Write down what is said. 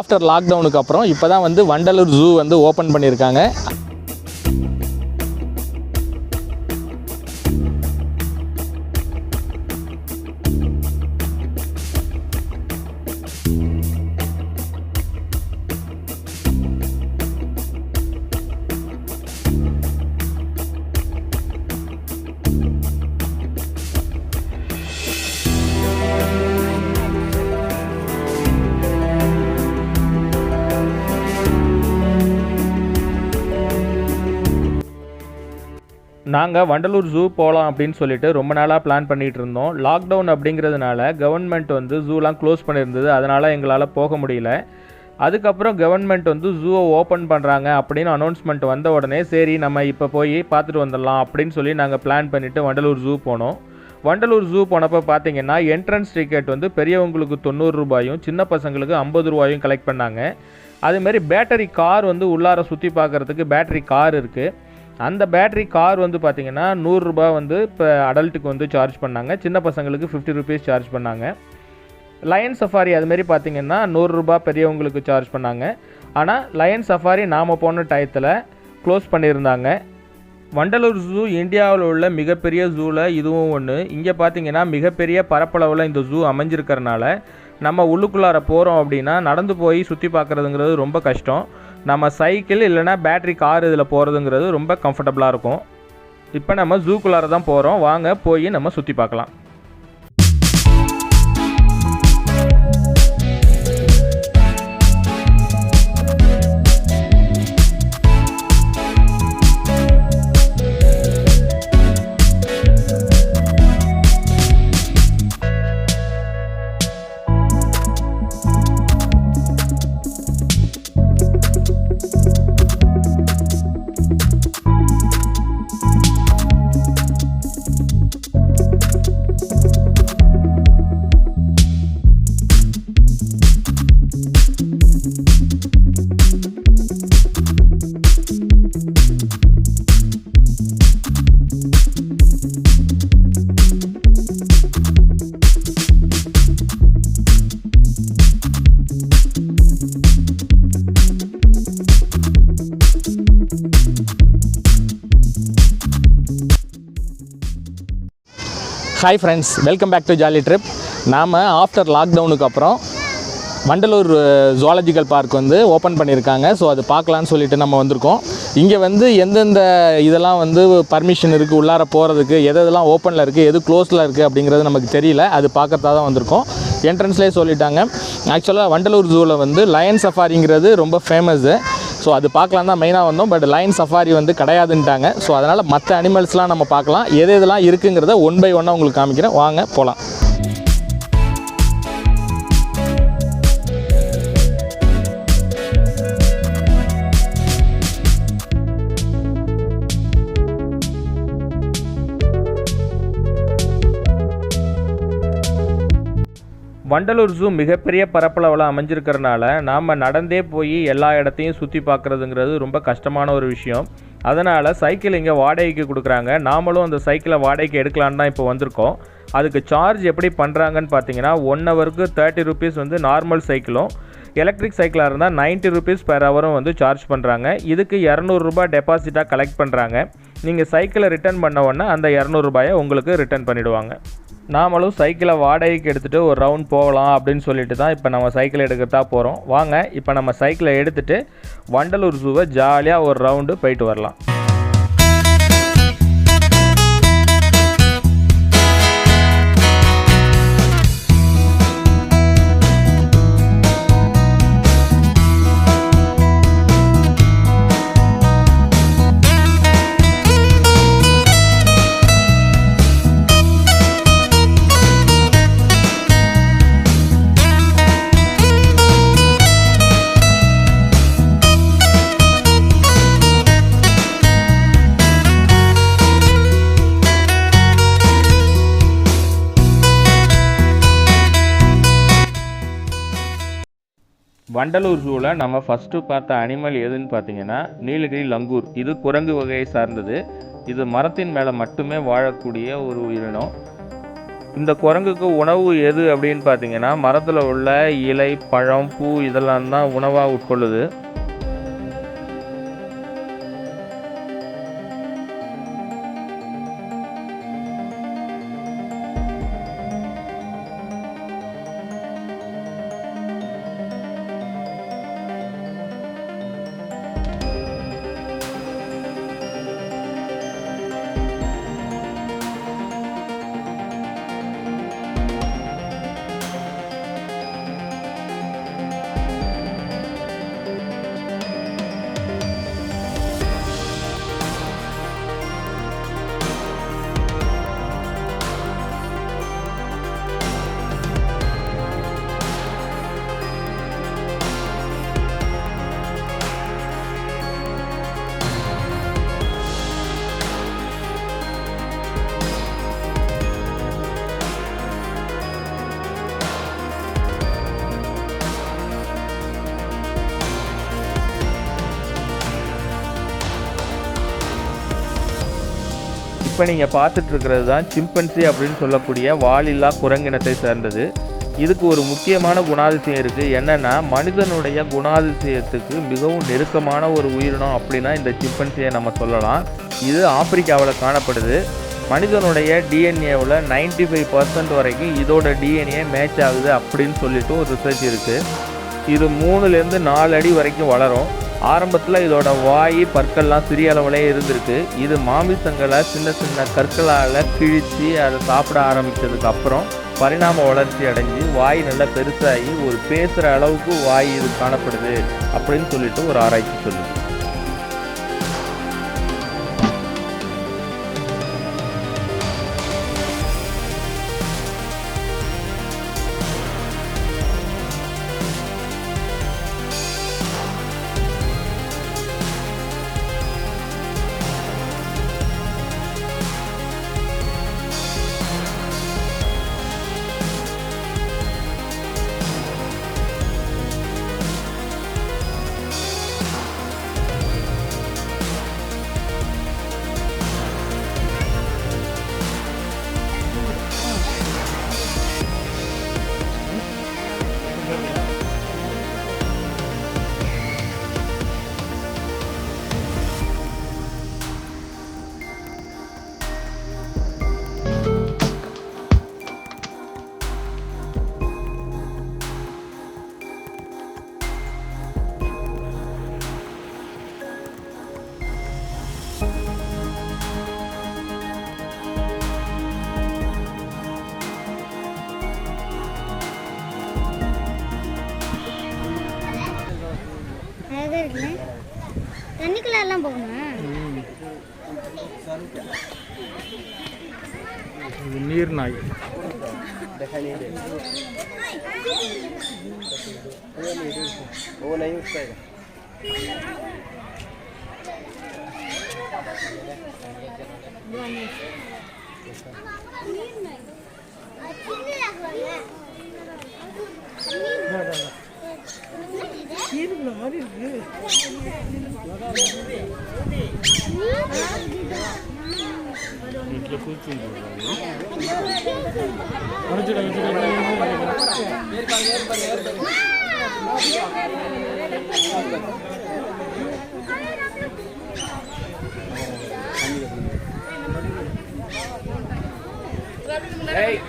After லாக்டவுனுக்கு அப்புறம் இப்போ தான் வந்து வண்டலூர் ஜூ வந்து ஓப்பன் பண்ணியிருக்காங்க. நாங்கள் வண்டலூர் ஜூ போகலாம் அப்படின்னு சொல்லிட்டு ரொம்ப நாளாக பிளான் பண்ணிகிட்டு இருந்தோம். லாக்டவுன் அப்படிங்கிறதுனால கவர்மெண்ட் வந்து ஜூலாம் க்ளோஸ் பண்ணியிருந்தது, அதனால் எங்களால் போக முடியல. அதுக்கப்புறம் கவர்மெண்ட் வந்து ஜூவை ஓப்பன் பண்ணுறாங்க அப்படின்னு அனௌன்ஸ்மெண்ட் வந்த உடனே சரி நம்ம இப்போ போய் பார்த்துட்டு வந்துடலாம் அப்படின்னு சொல்லி நாங்கள் பிளான் பண்ணிவிட்டு வண்டலூர் ஜூ போனோம். வண்டலூர் ஜூ போனப்போ பார்த்தீங்கன்னா என்ட்ரன்ஸ் டிக்கெட் வந்து பெரியவங்களுக்கு 90 ரூபாயும் சின்ன பசங்களுக்கு 50 ரூபாயும் கலெக்ட் பண்ணாங்க. அதுமாரி பேட்டரி கார் வந்து உள்ளார சுற்றி பார்க்குறதுக்கு பேட்டரி கார் இருக்குது. அந்த பேட்டரி கார் வந்து பார்த்திங்கன்னா 100 ரூபா வந்து இப்போ அடல்ட்டுக்கு வந்து சார்ஜ் பண்ணாங்க, சின்ன பசங்களுக்கு 50 ருபீஸ் சார்ஜ் பண்ணாங்க. லயன் சஃபாரி அதுமாரி பார்த்திங்கன்னா 100 ரூபா பெரியவங்களுக்கு சார்ஜ் பண்ணாங்க. ஆனால் லயன் சஃபாரி நாம் போன டயத்தில் க்ளோஸ் பண்ணியிருந்தாங்க. வண்டலூர் ஜூ இந்தியாவில் உள்ள மிகப்பெரிய ஜூவில் இதுவும் ஒன்று. இங்கே பார்த்திங்கன்னா மிகப்பெரிய பரப்பளவில் இந்த ஜூ அமைஞ்சிருக்கிறனால நம்ம உள்ளுக்குள்ளார போகிறோம் அப்படின்னா நடந்து போய் சுற்றி பார்க்குறதுங்கிறது ரொம்ப கஷ்டம். நம்ம சைக்கிள் இல்லைனா பேட்ரி கார் இதில் போகிறதுங்கிறது ரொம்ப கம்ஃபர்டபுளாக இருக்கும். இப்போ நம்ம ஜூக்குள்ளார தான் போகிறோம், வாங்க போய் நம்ம சுற்றி பார்க்கலாம். Hi friends, welcome back to jolly trip. நாம் ஆஃப்டர் லாக்டவுனுக்கு அப்புறம் வண்டலூர் ஜுவாலஜிக்கல் பார்க் வந்து ஓப்பன் பண்ணியிருக்காங்க. ஸோ அது பார்க்கலான்னு சொல்லிட்டு நம்ம வந்திருக்கோம். இங்கே வந்து எந்தெந்த இதெல்லாம் வந்து பர்மிஷன் இருக்குது உள்ளார போகிறதுக்கு, எதெல்லாம் ஓப்பனில் இருக்குது எது க்ளோஸில் இருக்குது அப்படிங்கிறது நமக்கு தெரியல. அது பார்க்கறதா தான் வந்திருக்கோம். என்ட்ரன்ஸ்லேயே சொல்லிட்டாங்க. ஆக்சுவலாக வண்டலூர் ஜூவில் வந்து லயன் சஃபாரிங்கிறது ரொம்ப ஃபேமஸ்ஸு. ஸோ அது பார்க்கலாம் தான் மெயினாக வந்தோம். பட் லயன் சஃபாரி வந்து கிடையாதுன்ட்டாங்க. ஸோ அதனால் மற்ற அனிமல்ஸ்லாம் நம்ம பார்க்கலாம். எது எதெல்லாம் இருக்குங்கிறத ஒன் பை ஒன்னாக உங்களுக்கு காமிக்கிறேன், வாங்க போகலாம். வண்டலூர் ஜூ மிகப்பெரிய பரப்பளவில் அமைஞ்சிருக்கிறனால நாம் நடந்தே போய் எல்லா இடத்தையும் சுற்றி பார்க்குறதுங்கிறது ரொம்ப கஷ்டமான ஒரு விஷயம். அதனால் சைக்கிள் இங்கே வாடகைக்கு கொடுக்குறாங்க. நாமளும் அந்த சைக்கிளை வாடகைக்கு எடுக்கலான்னு தான் இப்போ வந்திருக்கோம். அதுக்கு சார்ஜ் எப்படி பண்ணுறாங்கன்னு பார்த்தீங்கன்னா 1 ஹவருக்கு 30 ருபீஸ் வந்து நார்மல் சைக்கிளும், எலக்ட்ரிக் சைக்கிளாக இருந்தால் 90 ருபீஸ் பெர் ஹவரும் வந்து சார்ஜ் பண்ணுறாங்க. இதுக்கு 200 ரூபா டெபாசிட்டாக கலெக்ட் பண்ணுறாங்க. நீங்கள் சைக்கிளை ரிட்டர்ன் பண்ண உடனே அந்த 200 ரூபாயை உங்களுக்கு ரிட்டர்ன் பண்ணிவிடுவாங்க. நாமளும் சைக்கிளை வாடகைக்கு எடுத்துகிட்டு ஒரு ரவுண்ட் போகலாம் அப்படின்னு சொல்லிட்டு தான் இப்போ நம்ம சைக்கிளை எடுக்கிறதா போகிறோம். வாங்க இப்போ நம்ம சைக்கிளை எடுத்துகிட்டு வண்டலூர் ஜூவை ஜாலியாக ஒரு ரவுண்டு போயிட்டு வரலாம். வண்டலூர் ஜூவில் நம்ம ஃபஸ்ட்டு பார்த்த அனிமல் எதுன்னு பார்த்தீங்கன்னா நீலகிரி லங்கூர். இது குரங்கு வகையை சார்ந்தது. இது மரத்தின் மேலே மட்டுமே வாழக்கூடிய ஒரு உயிரினம். இந்த குரங்குக்கு உணவு எது அப்படின்னு பார்த்தீங்கன்னா மரத்தில் உள்ள இலை, பழம், பூ இதெல்லாம் தான் உணவாக உட்கொள்ளுது. இப்போ நீங்கள் பார்த்துட்ருக்கிறது தான் சிம்பன்சி அப்படின்னு சொல்லக்கூடிய வாலில்லா குரங்கினத்தை சேர்ந்தது. இதுக்கு ஒரு முக்கியமான குணாதிசயம் இருக்குது. என்னென்னா மனிதனுடைய குணாதிசயத்துக்கு மிகவும் நெருக்கமான ஒரு உயிரினம் அப்படின்னா இந்த சிம்பன்சியை நம்ம சொல்லலாம். இது ஆப்பிரிக்காவில் காணப்படுது. மனிதனுடைய டிஎன்ஏவில் 95% வரைக்கும் இதோட டிஎன்ஏ மேட்ச் ஆகுது அப்படின்னு சொல்லிட்டு ஒரு ரிசர்ச் இருக்குது. இது 3லேருந்து 4 அடி வரைக்கும் வளரும். ஆரம்பத்தில் இதோட வாய், பற்கள்லாம் சிறிய அளவுலேயே இருந்திருக்கு. இது மாமிசங்களை சின்ன சின்ன கற்களால் கிழித்து அதை சாப்பிட ஆரம்பித்ததுக்கு அப்புறம் பரிணாம வளர்ச்சி அடைஞ்சு வாய் நல்லா பெருசாகி ஒரு பேசுகிற அளவுக்கு வாய் இது காணப்படுது அப்படின்னு சொல்லிட்டு ஒரு ஆராய்ச்சி சொல்லுது. தண்ணிக்குள்ளெல்லாம் போகணும். நீர் நாய். மாதிரி இருக்கு. Hey.